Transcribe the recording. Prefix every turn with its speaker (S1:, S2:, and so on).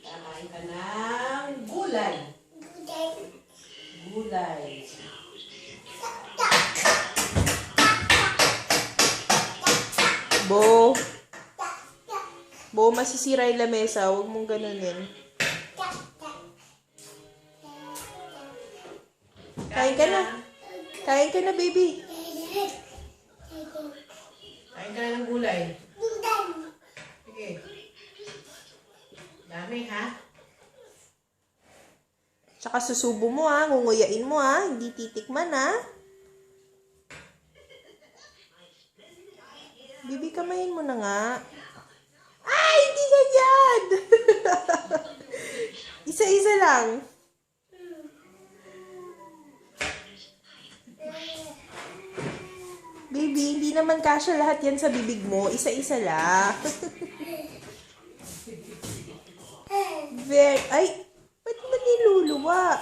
S1: Kakain ka ng gulay. Gulay.
S2: Bo. Bo, masisira yung lamesa. Huwag mong ganunin. Kain ka na. Kain ka na, baby.
S1: Kain ka na ng gulay. Sige. Dami, ha?
S2: Tsaka susubo mo, ha. Ngunguyain mo, ha. Hindi titikman, ha. Baby, kamayin mo na nga. Ay, hindi ganyan! Isa-isa lang. Baby, hindi naman kasya lahat yan sa bibig mo. Isa-isa lang. Ay, ba't ba niluluwa?